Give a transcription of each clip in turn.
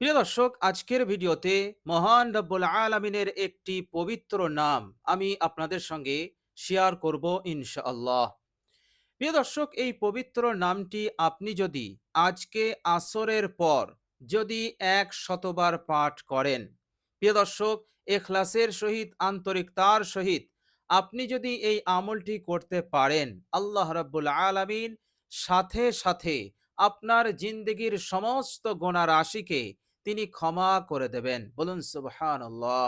প্রিয় দর্শক, আজকের ভিডিওতে মহান রব্বুল আলামিনের একটি পবিত্র নাম আমি আপনাদের সঙ্গে শেয়ার করব ইনশাআল্লাহ। প্রিয় দর্শক, এই পবিত্র নামটি আপনি যদি আজকে আসরের পর যদি ১০০বার পাঠ করেন, প্রিয় দর্শক, এখলাসের সহিত আন্তরিকতার সহিত আপনি যদি এই আমলটি করতে পারেন, আল্লাহ রাব্বুল আলামিন সাথে সাথে আপনার জিন্দেগির সমস্ত গোনা রাশিকে তিনি ক্ষমা করে দেবেন। বলুন সুবহানাল্লাহ।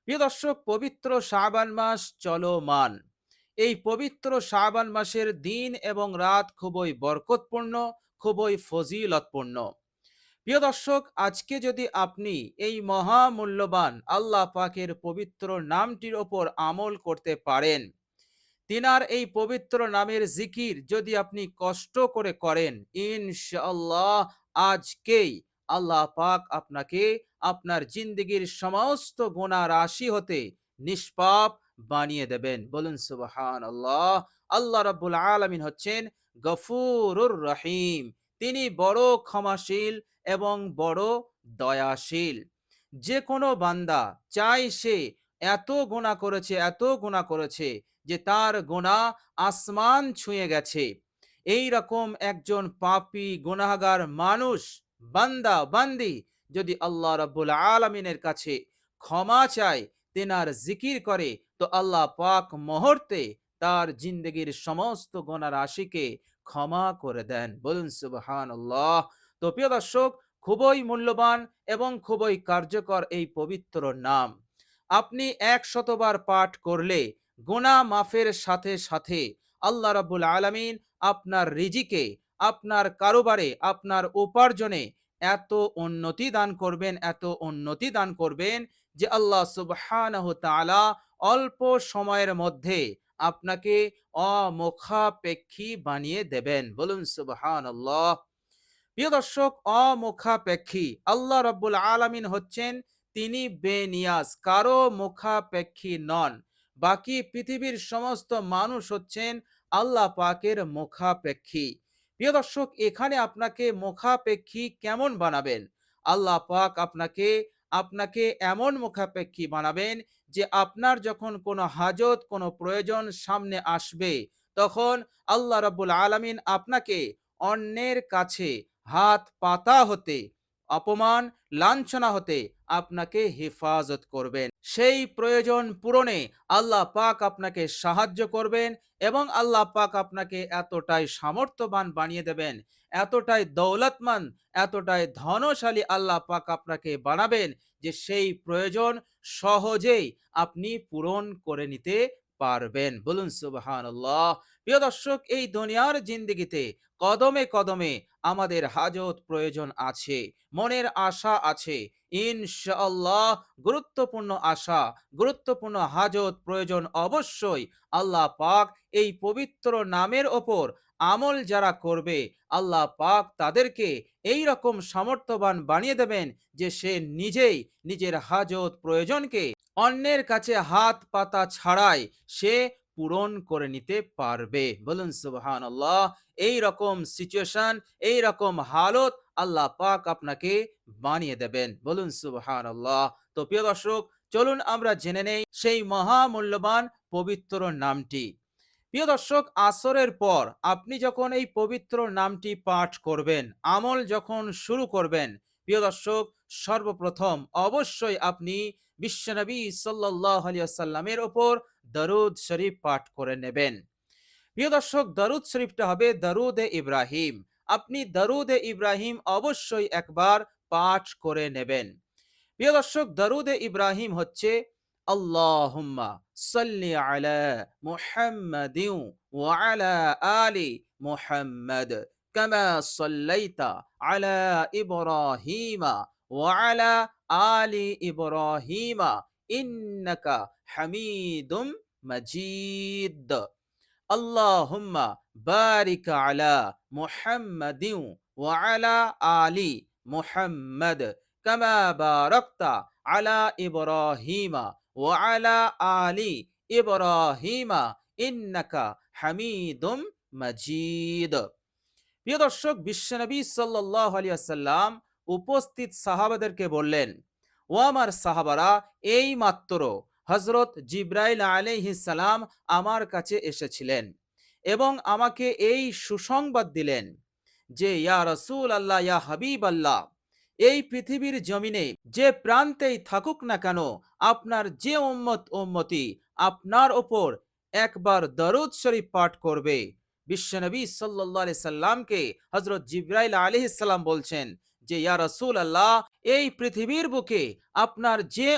প্রিয় দর্শক, পবিত্র শাবান মাস চলমান। এই পবিত্র শাবান মাসের দিন এবং রাত খুবই বরকতপূর্ণ, খুবই ফজিলতপূর্ণ। প্রিয় দর্শক, আজকে যদি আপনি এই মহামূল্যবান আল্লাহ পাকের পবিত্র নামটির ওপর আমল করতে পারেন, তিনার এই পবিত্র নামের জিকির যদি আপনি কষ্ট করে করেন, ইনশাআল্লাহ আজকেই আল্লাহ পাক আপনাকে আপনার জিন্দগির সমস্ত গুনাহ রাশি হতে নিষ্পাপ বানিয়ে দেবেন। বলুন সুবহানাল্লাহ। আল্লাহ রাব্বুল আলামিন হচ্ছেন গফুরুর রহিম। তিনি বড় ক্ষমাশীল এবং বড় দয়াশীল। যে কোনো বান্দা চাই সে এত গুনাহ করেছে, এত গুনাহ করেছে যে তার গোনা আসমান ছুঁয়ে গেছে, এই রকম একজন পাপী গুনাহগার মানুষ, বান্দা বান্দি যদি আল্লাহ রাব্বুল আলামিনের কাছে ক্ষমা চায়, তেনার জিকির করে, তো আল্লাহ পাক মুহূর্তে তার জিন্দগির সমস্ত গোনা রাশিকে ক্ষমা করে দেন। বলুন সুবহানাল্লাহ। তো প্রিয় দর্শক, খুবই মূল্যবান এবং খুবই কার্যকর এই পবিত্র নাম। আপনি ১০০বার পাঠ করলে গুনাহ মাফের সাথে সাথে আল্লাহ রাব্বুল আলামিন আপনার রিজিকে, আপনার কারোবারে, আপনার উপার্জনে এত উন্নতি দান করবেন, এত উন্নতি দান করবেন যে আল্লাহ সুবহানাহু তাআলা অল্প সময়ের মধ্যে আপনাকে অমুখাপেক্ষী বানিয়ে দেবেন। বলুন সুবহানাল্লাহ। প্রিয় দর্শক, অমুখাপেক্ষী আল্লাহ রাব্বুল আলামিন হচ্ছেন তিনি বেনিয়াজ, কারো মুখাপেক্ষী নন। বাকি পৃথিবীর সমস্ত মানুষ হচ্ছেন আল্লাহ পাকের মুখাপেক্ষী। প্রিয় দর্শক, এখানে আপনাকে মুখাপেক্ষী কেমন বানাবেন? আল্লাহ পাক আপনাকে আপনাকে এমন মুখাপেক্ষী বানাবেন যে আপনার যখন কোনো হাজত, কোনো প্রয়োজন সামনে আসবে, তখন আল্লাহ রাব্বুল আলামিন আপনাকে অন্যের কাছে হাত পাতা হতে, অপমান লাঞ্ছনা হতে আপনাকে হেফাজত করবেন। সেই প্রয়োজন পূরণে আল্লাহ পাক আপনাকে সাহায্য করবেন এবং আল্লাহ পাক আপনাকে এতটাই সামর্থ্যবান বানিয়ে দেবেন, এতটাই দৌলতমান, এতটাই ধনশালী আল্লাহ পাক আপনাকে বানাবেন যে সেই প্রয়োজন সহজেই আপনি পূরণ করে নিতে পারবেন। বলুন সুবহানাল্লাহ। প্রিয় দর্শক, এই দুনিয়ার জিন্দেগিতে কদমে কদমে আমাদের হাজত প্রয়োজন আছে, মনের আশা আছে। ইনশাআল্লাহ গুরুত্বপূর্ণ আশা, গুরুত্বপূর্ণ হাজত প্রয়োজন অবশ্যই। আল্লাহ পাক এই পবিত্র নামের ওপর আমল যারা করবে, আল্লাহ পাক তাদেরকে এই রকম সামর্থ্যবান বানিয়ে দেবেন যে সে নিজেই নিজের হাজত প্রয়োজনকে অন্যের কাছে হাত পাতা ছাড়াই সে পূরণ করে নিতে পারবে। বলুন সুবহানাল্লাহ। এই রকম সিচুয়েশন, এই রকম হালত আল্লাহ পাক আপনাকে বানিয়ে দেবেন। বলুন সুবহানাল্লাহ। তো প্রিয় দর্শক, চলুন আমরা জেনে নেই সেই মহামূল্যবান পবিত্র নামটি। প্রিয় দর্শক, আসরের পর আপনি যখন এই পবিত্র নামটি পাঠ করবেন, আমল যখন শুরু করবেন, প্রিয় দর্শক, সর্বপ্রথম অবশ্যই আপনি বিশ্বনবী সাল্লাল্লাহু আলাইহি ওয়াসাল্লামের ওপর দরুদ শরীফ পাঠ করে নেবেন। প্রিয় দর্শক, দরুদ শরীফটা হবে দরুদে ইব্রাহিম। আপনি দরুদে ইব্রাহিম অবশ্যই একবার পাঠ করে নেবেন। প্রিয় দর্শক, দরুদে ইব্রাহিম হচ্ছে আল্লাহুম্মা সাল্লি আলা মুহাম্মাদিন ওয়া আলা আলি মুহাম্মাদ কামা সাল্লাইতা আলা ইব্রাহিমা ওয়া আলা আলি ইব্রাহিমা ইন্নাকা হামিদুম মাজিদ। আল্লাহুম্মা বারিক আলা মুহাম্মাদিন ওয়া আলা আলি মুহাম্মাদ কামা বারাকতা আলা ইব্রাহিমা ওয়া আলা আলি ইব্রাহিমা ইন্নাকা হামিদুম মাজিদ। প্রিয় দর্শক, বিশ্বনবী সাল্লাল্লাহু আলাইহি ওয়াসাল্লাম উপস্থিত সাহাবাদেরকে বললেন, ও আমার সাহাবারা, এই মাত্র হযরত জিবরাইল আলাইহিস সালাম আমার কাছে এসেছিলেন এবং আমাকে এই সুসংবাদ দিলেন যে, ইয়া রাসূল আল্লাহ, ইয়া হাবিব আল্লাহ, এই পৃথিবীর জমিনে যে প্রান্তেই থাকুক না কেন, আপনার যে উম্মতি আপনার ওপর একবার দরুদ শরীফ পাঠ করবে। বিশ্বনবী সাল্লাল্লাহু আলাইহি সাল্লামকে হযরত জিবরাইল আলাইহিস সালাম বলছেন যে, ইয়া রাসূল আল্লাহ, এই পৃথিবীর বুকে আপনার যে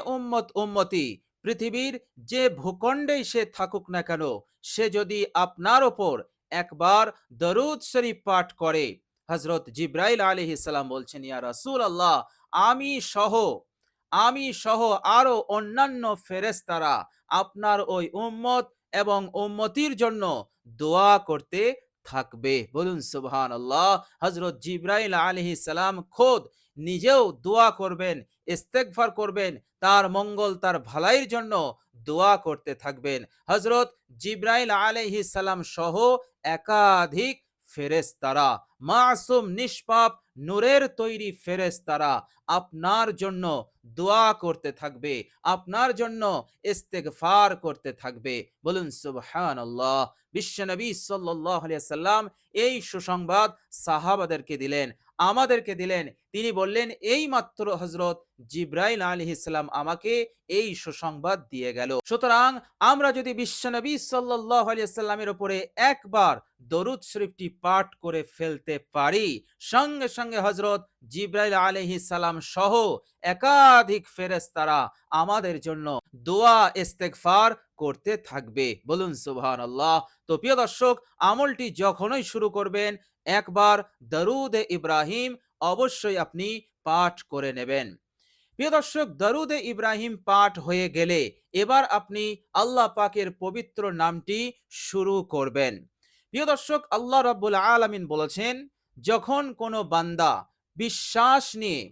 উম্মতি পৃথিবীর যে ভূখণ্ডেই সে থাকুক না কেন, সে যদি আপনার ওপর একবার দরুদ শরীফ পাঠ করে। হযরত জিবরাইল আলাইহিস সালাম বলছেন, ইয়া রাসূল আল্লাহ, আমি সহ আমি সহ আরো অন্যান্য ফেরেশতারা আপনার ওই উম্মত এবং উম্মতির জন্য দোয়া করতে থাকবে। বলুন সুবহানাল্লাহ। হযরত জিবরাইল আলাইহিস সালাম খোদ নিজেও দোয়া করবেন, ইস্তেগফার করবেন, তার মঙ্গল, তার ভালাইয়ের জন্য দোয়া করতে থাকবেন। হযরত জিবরাইল আলাইহিস সালাম সহ একাধিক ফেরেশতারা, মাসুম নিষ্পাপ নূরের তৈরি ফেরেশতারা আপনার জন্য দোয়া করতে থাকবে, আপনার জন্য ইস্তেগফার করতে থাকবে। বলুন সুবহানাল্লাহ। বিশ্বনবী সাল্লাল্লাহু আলাইহি সাল্লাম এই সুসংবাদ সাহাবাদেরকে দিলেন, আমাদেরকে দিলেন। তিনি বললেন, এই মাত্র হযরত জিবরাইল আলাইহিস সালাম আমাকে এই সুসংবাদ দিয়ে গেল। সুতরাং আমরা যদি বিশ্বনবী সাল্লাল্লাহু আলাইহি সাল্লামের উপরে একবার দরুদ শরীফটি পাঠ করে ফেলতে পারি, সঙ্গে সঙ্গে হযরত জিবরাইল আলাইহিস সালাম সহ একাধিক ফেরেশতারা আমাদের জন্য দোয়া ইস্তেগফার করতে থাকবে। বলুন সুবহানাল্লাহ। তো প্রিয় দর্শক, আমলটি যখনই শুরু করবেন, একবার দরুদে ইব্রাহিম অবশ্যই আপনি পাঠ করে নেবেন। প্রিয় দর্শক, দরুদে ইব্রাহিম পাঠ হয়ে গেলে এবার আপনি আল্লাহ পাকের পবিত্র নামটি শুরু করবেন। প্রিয় দর্শক, আল্লাহ রাব্বুল আলামিন বলেছেন, যখন কোনো বান্দা বিশ্বাস নিয়ে,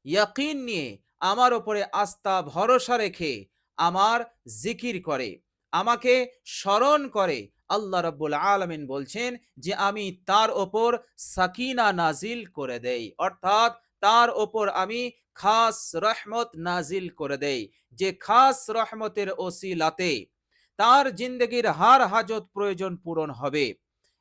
ইয়াকিন নিয়ে, আমার উপরে আস্থা ভরসা রেখে আমার জিকির করে, আমাকে স্মরণ করে, আল্লাহ রাব্বুল আলামিন বলছেন যে আমি তার ওপর সাকিনা নাজিল করে দেই, অর্থাৎ তার ওপর আমি খাস রহমত নাজিল করে দেই, যে খাস রহমতের ওসিলাতে তার জিন্দগির হার হাজত প্রয়োজন পূরণ হবে।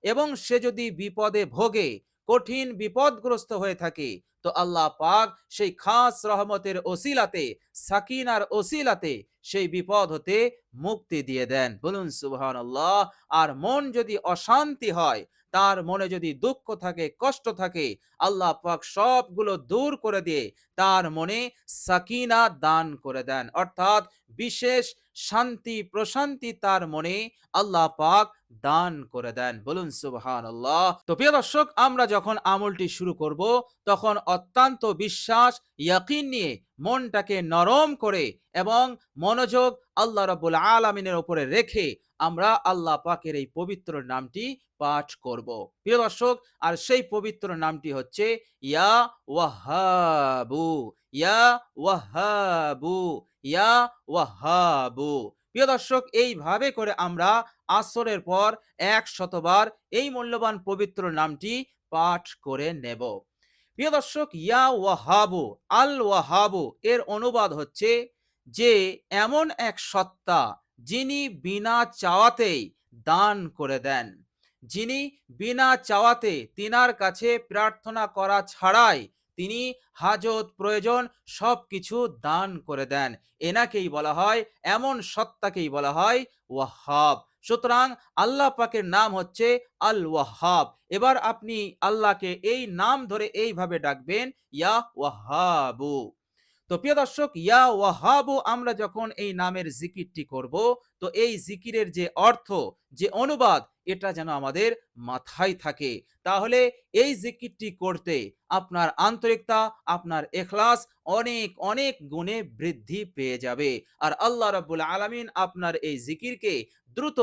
এবং সে যদি বিপদে ভোগে, কঠিন বিপদগ্রস্ত হয়ে থাকে, তো আল্লাহ পাক সেই খাস রহমতের ওসিলাতে, সাকিনার ওসিলাতে সেই বিপদ হতে মুক্তি দিয়ে দেন। বলুন সুবহানাল্লাহ। আর মন যদি অশান্তি হয়, তার মনে যদি দুঃখ থাকে, কষ্ট থাকে, আল্লাহ পাক সবগুলো দূর করে দিয়ে তার মনে সাকিনা দান করে দেন, অর্থাৎ বিশেষ শান্তি প্রশান্তি তার মনে আল্লাহ পাক দান করে দেন। বলুন সুবহানাল্লাহ। তো প্রিয় দর্শক, আমরা যখন আমলটি শুরু করব, তখন অত্যন্ত বিশ্বাস, ইয়াকিন নিয়ে মনটাকে নরম করে এবং মনোযোগ আল্লাহ রাব্বুল আলামিনের উপরে রেখে আমরা আল্লাহ পাকের এই পবিত্র নামটি পাঠ করব। প্রিয় দর্শক, আর সেই পবিত্র নামটি হচ্ছে ইয়া ওয়াহাবু, ইয়া ওয়াহাবু, ইয়া ওয়াহাবু। প্রিয় দর্শক, এইভাবে করে আমরা আসরের পর 100 বার এই মূল্যবান পবিত্র নামটি পাঠ করে নেব। প্রিয় দর্শক, ইয়া ওয়াহাবু, আল ওয়াহাবু এর অনুবাদ হচ্ছে যে এমন এক সত্তা যিনি বিনা চাওয়াতেই দান করে দেন, যিনি বিনা চাওয়াতে তিনার কাছে প্রার্থনা করা ছাড়াই তিনি হাজত প্রয়োজন সবকিছু দান করে দেন, এনাকেই বলা হয়, এমন সত্তাকেই বলা হয় ওয়াহাব। সুতরাং আল্লাহ পাকের নাম হচ্ছে আল ওয়াহাব। এবার আপনি আল্লাহকে এই নাম ধরে এইভাবে ডাকবেন, ইয়া ওয়াহাবু। তো প্রিয় দর্শক, ইয়া ওয়াহাবু আমরা যখন এই নামের জিকিরটি করব, তো এই জিকিরের যে অর্থ, যে অনুবাদ, এটা যেন আমাদের মাথায় থাকে। তাহলে এই জিকিরটি করতে আপনার আন্তরিকতা, আপনার ইখলাস অনেক অনেক গুণে বৃদ্ধি পেয়ে যাবে। আর আল্লাহ রাব্বুল আলামিন আপনার এই জিকিরকে দ্রুত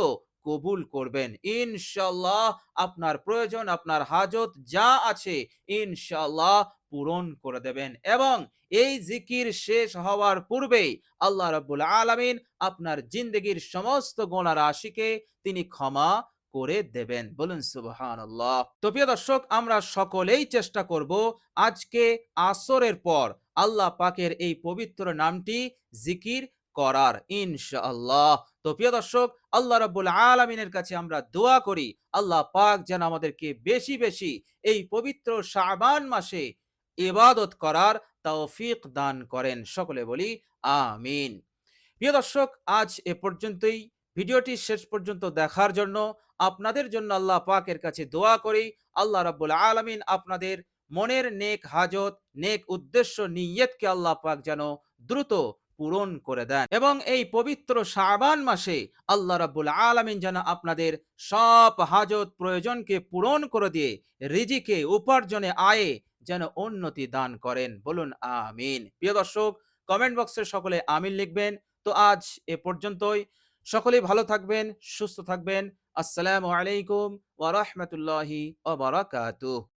কবুল করবেন ইনশাআল্লাহ। আপনার প্রয়োজন, আপনার হাজত যা আছে ইনশাআল্লাহ পূরণ করে দেবেন। এবং এই জিকির শেষ হওয়ার পূর্বেই আল্লাহ রাব্বুল আলামিন আপনার জিন্দগির সমস্ত গুনাহ রাশিকে তিনি ক্ষমা করে দেবেন। বলুন সুবহানাল্লাহ। তো প্রিয় দর্শক, আমরা সকলেই চেষ্টা করব আজকে আসরের পর আল্লাহ পাকের এই পবিত্র নামটি জিকির করার ইনশাআল্লাহ। তো প্রিয় দর্শক, আল্লাহ রাব্বুল আলামিনের কাছে আমরা দোয়া করি আল্লাহ পাক যেন আমাদেরকে বেশি বেশি এই পবিত্র শাবান মাসে ইবাদত করার তৌফিক দান করেন। সকলে বলি আমিন। প্রিয় দর্শক, আজ এ পর্যন্তই। ভিডিওটি শেষ পর্যন্ত দেখার জন্য আপনাদের জন্য আল্লাহ পাকের কাছে দোয়া করি আল্লাহ রাব্বুল আলামিন আপনাদের মনের নেক হাজত, নেক উদ্দেশ্য, নিয়তকে আল্লাহ পাক যেন দ্রুত পূরণ করে দেন এবং এই পবিত্র শাবান মাসে আল্লাহ রাব্বুল আলামিন যেন আপনাদের সব হাজত প্রয়োজনকে পূরণ করে দিয়ে রিজিকে, উপার্জনে, আয়ে যেন উন্নতি দান করেন। বলুন আমিন। প্রিয় দর্শক, কমেন্ট বক্সে সকলে আমিন লিখবেন। তো আজ এ পর্যন্তই। সকলেই ভালো থাকবেন, সুস্থ থাকবেন। আসসালামু আলাইকুম ওয়া রাহমাতুল্লাহি ওয়া বারাকাতুহু।